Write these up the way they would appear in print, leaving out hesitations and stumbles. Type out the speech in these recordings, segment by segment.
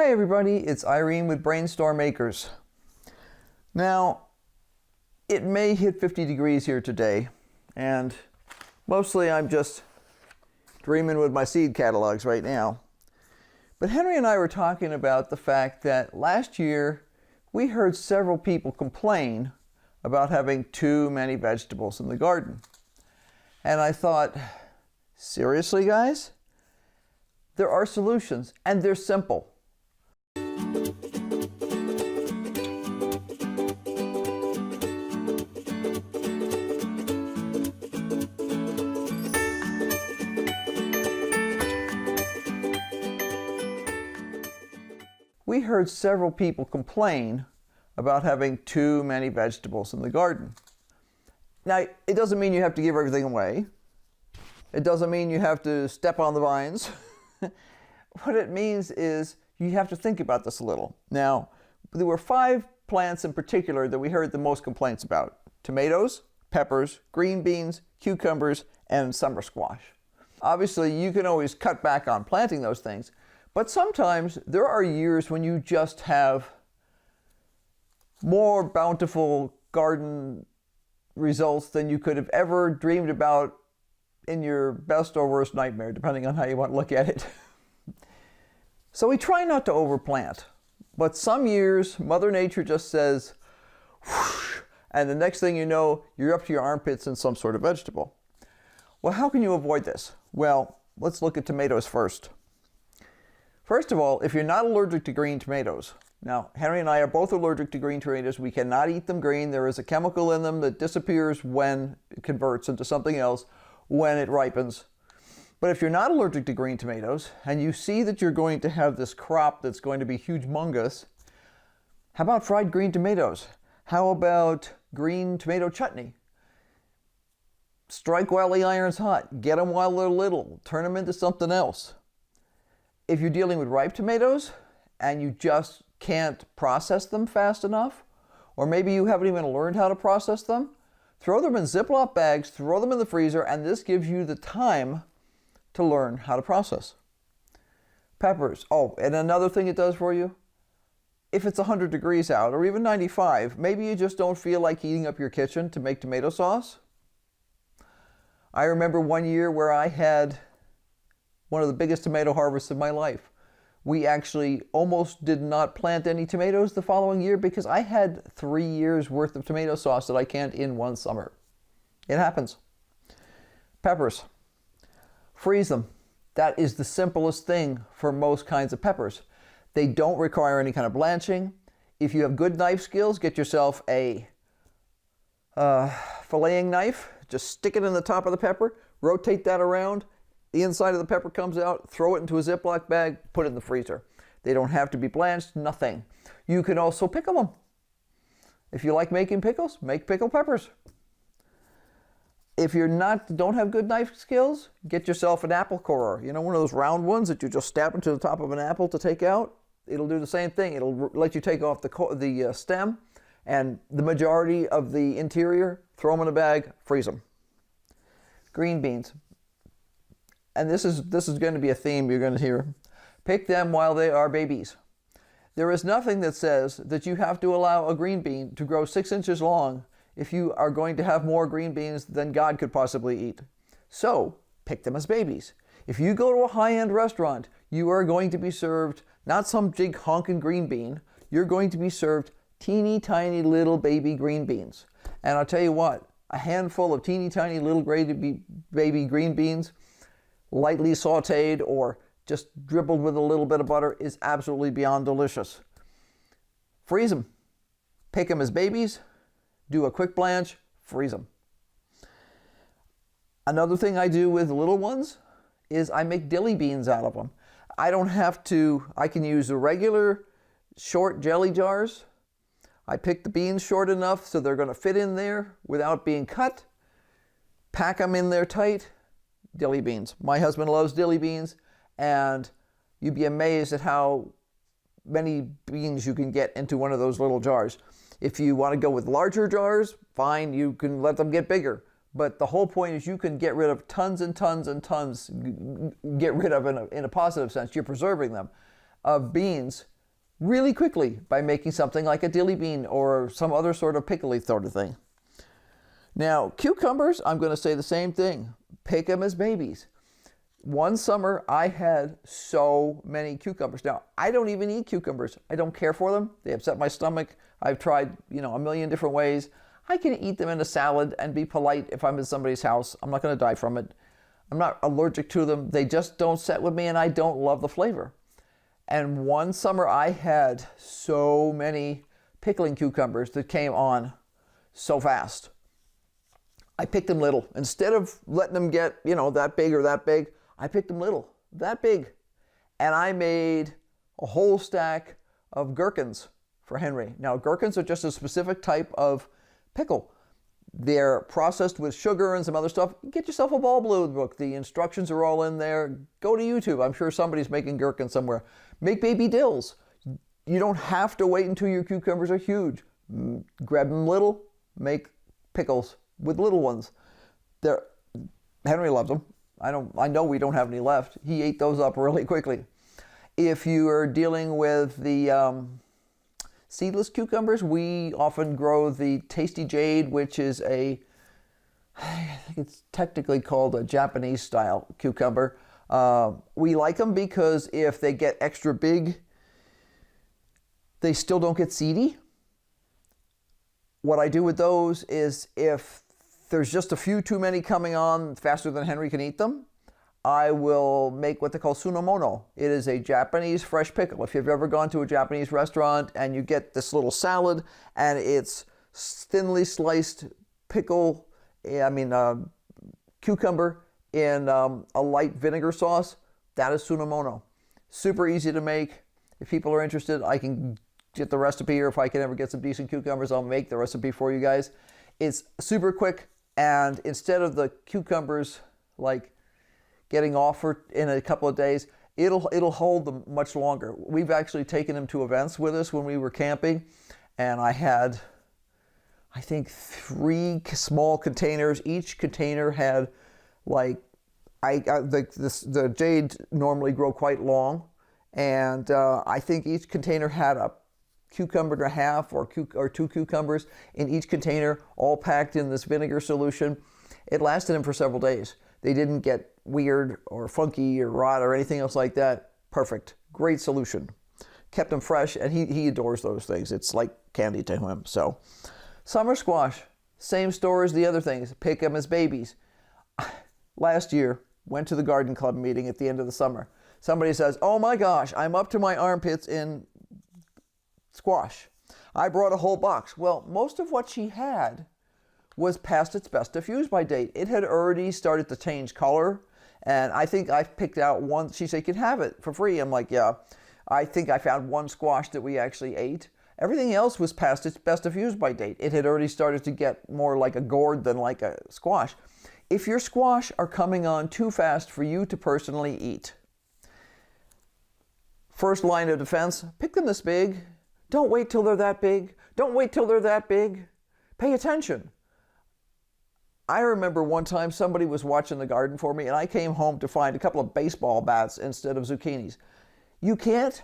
Hi everybody, it's Irene with BrainStormAcres. Now, it may hit 50 degrees here today, and mostly I'm just dreaming with my seed catalogs right now. But Henry and I were talking about the fact that last year we heard several people complain about having too many vegetables in the garden. And I thought, seriously guys? There are solutions, and they're simple. We heard several people complain about having too many vegetables in the garden. Now, it doesn't mean you have to give everything away. It doesn't mean you have to step on the vines. What it means is you have to think about this a little. Now, there were 5 plants in particular that we heard the most complaints about: tomatoes, peppers, green beans, cucumbers, and summer squash. Obviously, you can always cut back on planting those things, but sometimes there are years when you just have more bountiful garden results than you could have ever dreamed about in your best or worst nightmare, depending on how you want to look at it. So we try not to overplant, but some years Mother Nature just says whoosh, and the next thing you know, you're up to your armpits in some sort of vegetable. Well, how can you avoid this? Well, let's look at tomatoes first. First of all, if you're not allergic to green tomatoes, now Henry and I are both allergic to green tomatoes. We cannot eat them green. There is a chemical in them that disappears when it converts into something else when it ripens. But if you're not allergic to green tomatoes and you see that you're going to have this crop that's going to be humongous, how about fried green tomatoes? How about green tomato chutney? Strike while the iron's hot. Get them while they're little. Turn them into something else. If you're dealing with ripe tomatoes and you just can't process them fast enough, or maybe you haven't even learned how to process them, throw them in Ziploc bags, throw them in the freezer, and this gives you the time to learn how to process. Peppers. Oh, and another thing it does for you, if it's 100 degrees out or even 95, maybe you just don't feel like heating up your kitchen to make tomato sauce. I remember one year where I had one of the biggest tomato harvests of my life. We actually almost did not plant any tomatoes the following year because I had 3 years worth of tomato sauce that I canned in one summer. It happens. Peppers. Freeze them. That is the simplest thing for most kinds of peppers. They don't require any kind of blanching. If you have good knife skills, get yourself a filleting knife. Just stick it in the top of the pepper, rotate that around. The inside of the pepper comes out, throw it into a Ziploc bag, put it in the freezer. They don't have to be blanched, nothing. You can also pickle them. If you like making pickles, make pickled peppers. If you don't have good knife skills, get yourself an apple corer. You know, one of those round ones that you just stab into the top of an apple to take out? It'll do the same thing. It'll let you take off the stem and the majority of the interior, throw them in a bag, freeze them. Green beans. And this is going to be a theme you're going to hear. Pick them while they are babies. There is nothing that says that you have to allow a green bean to grow 6 inches long if you are going to have more green beans than God could possibly eat. So, pick them as babies. If you go to a high-end restaurant, you are going to be served not some big honking green bean. You're going to be served teeny tiny little baby green beans. And I'll tell you what, a handful of teeny tiny little baby green beans, lightly sauteed or just dribbled with a little bit of butter, is absolutely beyond delicious. Freeze them. Pick them as babies. Do a quick blanch. Freeze them. Another thing I do with little ones is I make dilly beans out of them. I can use the regular short jelly jars. I pick the beans short enough so they're going to fit in there without being cut. Pack them in there tight. Dilly beans. My husband loves dilly beans, and you'd be amazed at how many beans you can get into one of those little jars. If you want to go with larger jars, fine, you can let them get bigger. But the whole point is you can get rid of tons and tons and tons, get rid of in a positive sense. You're preserving them. of beans really quickly by making something like a dilly bean or some other sort of pickly sort of thing. Now, cucumbers, I'm going to say the same thing. Pick them as babies. One summer, I had so many cucumbers. Now, I don't even eat cucumbers. I don't care for them. They upset my stomach. I've tried, a million different ways. I can eat them in a salad and be polite if I'm in somebody's house. I'm not going to die from it. I'm not allergic to them. They just don't set with me, and I don't love the flavor. And one summer, I had so many pickling cucumbers that came on so fast. I picked them little. Instead of letting them get, that big or that big, I picked them little, that big. And I made a whole stack of gherkins for Henry. Now, gherkins are just a specific type of pickle. They're processed with sugar and some other stuff. Get yourself a Ball Blue book. The instructions are all in there. Go to YouTube. I'm sure somebody's making gherkins somewhere. Make baby dills. You don't have to wait until your cucumbers are huge. Grab them little, make pickles with little ones. Henry loves them. I know we don't have any left. He ate those up really quickly. If you are dealing with the seedless cucumbers, we often grow the Tasty Jade, which is I think it's technically called a Japanese style cucumber. We like them because if they get extra big, they still don't get seedy. What I do with those is if there's just a few too many coming on faster than Henry can eat them, I will make what they call sunomono. It is a Japanese fresh pickle. If you've ever gone to a Japanese restaurant and you get this little salad and it's thinly sliced cucumber in a light vinegar sauce, that is sunomono. Super easy to make. If people are interested, I can get the recipe, or if I can ever get some decent cucumbers, I'll make the recipe for you guys. It's super quick, and instead of the cucumbers like getting off in a couple of days, it'll hold them much longer. We've actually taken them to events with us when we were camping, and I had, I think, 3 small containers. Each container had the jade normally grow quite long, and I think each container had a cucumber and a half or 2 cucumbers in each container, all packed in this vinegar solution. It lasted him for several days. They didn't get weird or funky or rot or anything else like that. Perfect. Great solution. Kept him fresh, and he adores those things. It's like candy to him. So, summer squash, same story as the other things. Pick them as babies. Last year, went to the garden club meeting at the end of the summer. Somebody says, "Oh my gosh, I'm up to my armpits in squash. I brought a whole box." Well, most of what she had was past its best diffuse by date. It had already started to change color, and I think I picked out one. She said, "You can have it for free." I'm like, yeah. I think I found one squash that we actually ate. Everything else was past its best diffuse by date. It had already started to get more like a gourd than like a squash. If your squash are coming on too fast for you to personally eat, first line of defense, pick them this big. Don't wait till they're that big. Don't wait till they're that big. Pay attention. I remember one time somebody was watching the garden for me, and I came home to find a couple of baseball bats instead of zucchinis. You can't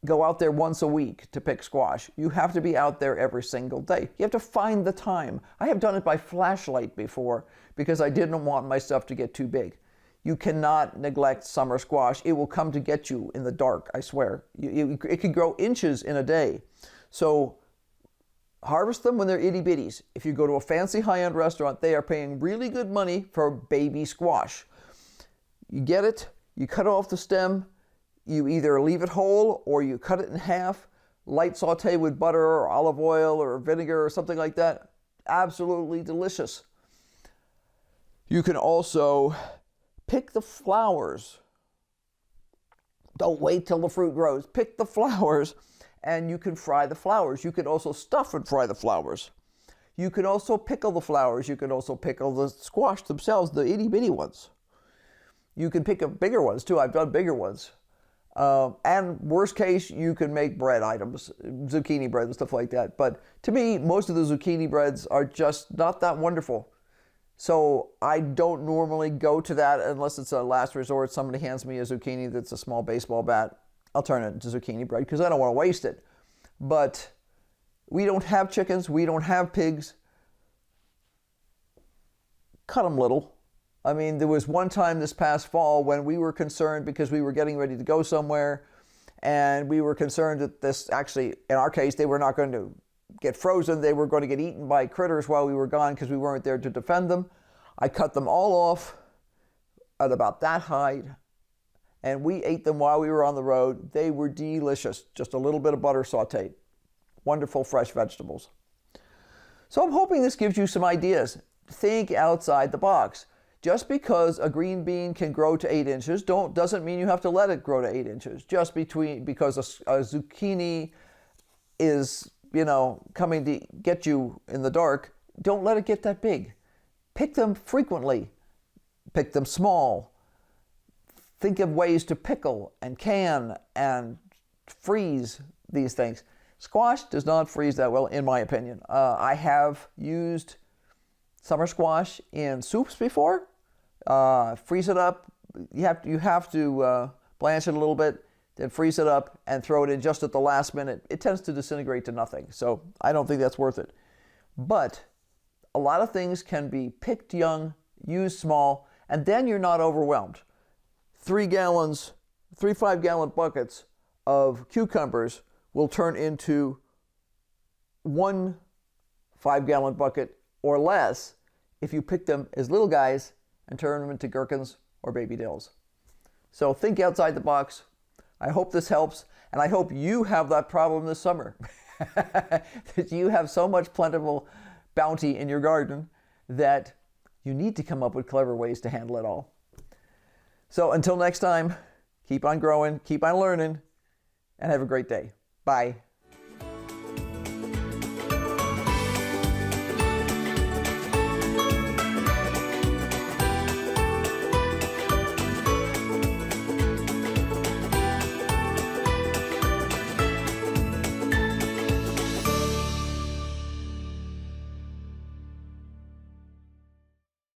go out there once a week to pick squash. You have to be out there every single day. You have to find the time. I have done it by flashlight before because I didn't want my stuff to get too big. You cannot neglect summer squash. It will come to get you in the dark, I swear. It can grow inches in a day. So harvest them when they're itty bitties. If you go to a fancy high-end restaurant, they are paying really good money for baby squash. You get it, you cut off the stem, you either leave it whole or you cut it in half, light saute with butter or olive oil or vinegar or something like that. Absolutely delicious. You can also pick the flowers. Don't wait till the fruit grows. Pick the flowers, and you can fry the flowers. You can also stuff and fry the flowers. You can also pickle the flowers. You can also pickle the squash themselves, the itty bitty ones. You can pick up bigger ones too. I've done bigger ones. And worst case, you can make bread items, zucchini bread and stuff like that. But to me, most of the zucchini breads are just not that wonderful. So I don't normally go to that unless it's a last resort. Somebody hands me a zucchini that's a small baseball bat. I'll turn it into zucchini bread because I don't want to waste it. But we don't have chickens. We don't have pigs. Cut them little. I mean, there was one time this past fall when we were concerned because we were getting ready to go somewhere, and we were concerned that this, actually, in our case, they were not going to get frozen. They were going to get eaten by critters while we were gone because we weren't there to defend them. I cut them all off at about that height, and we ate them while we were on the road. They were delicious. Just a little bit of butter sauteed. Wonderful fresh vegetables. So I'm hoping this gives you some ideas. Think outside the box. Just because a green bean can grow to 8 inches doesn't mean you have to let it grow to 8 inches. Just because a zucchini is, coming to get you in the dark, don't let it get that big. Pick them frequently. Pick them small. Think of ways to pickle and can and freeze these things. Squash does not freeze that well, in my opinion. I have used summer squash in soups before. Freeze it up. You have to blanch it a little bit, then freeze it up and throw it in just at the last minute. It tends to disintegrate to nothing, so I don't think that's worth it. But a lot of things can be picked young, used small, and then you're not overwhelmed. 3 5-gallon buckets of cucumbers will turn into 1 5-gallon bucket or less if you pick them as little guys and turn them into gherkins or baby dills. So think outside the box. I hope this helps, and I hope you have that problem this summer. That you have so much plentiful bounty in your garden that you need to come up with clever ways to handle it all. So until next time, keep on growing, keep on learning, and have a great day. Bye.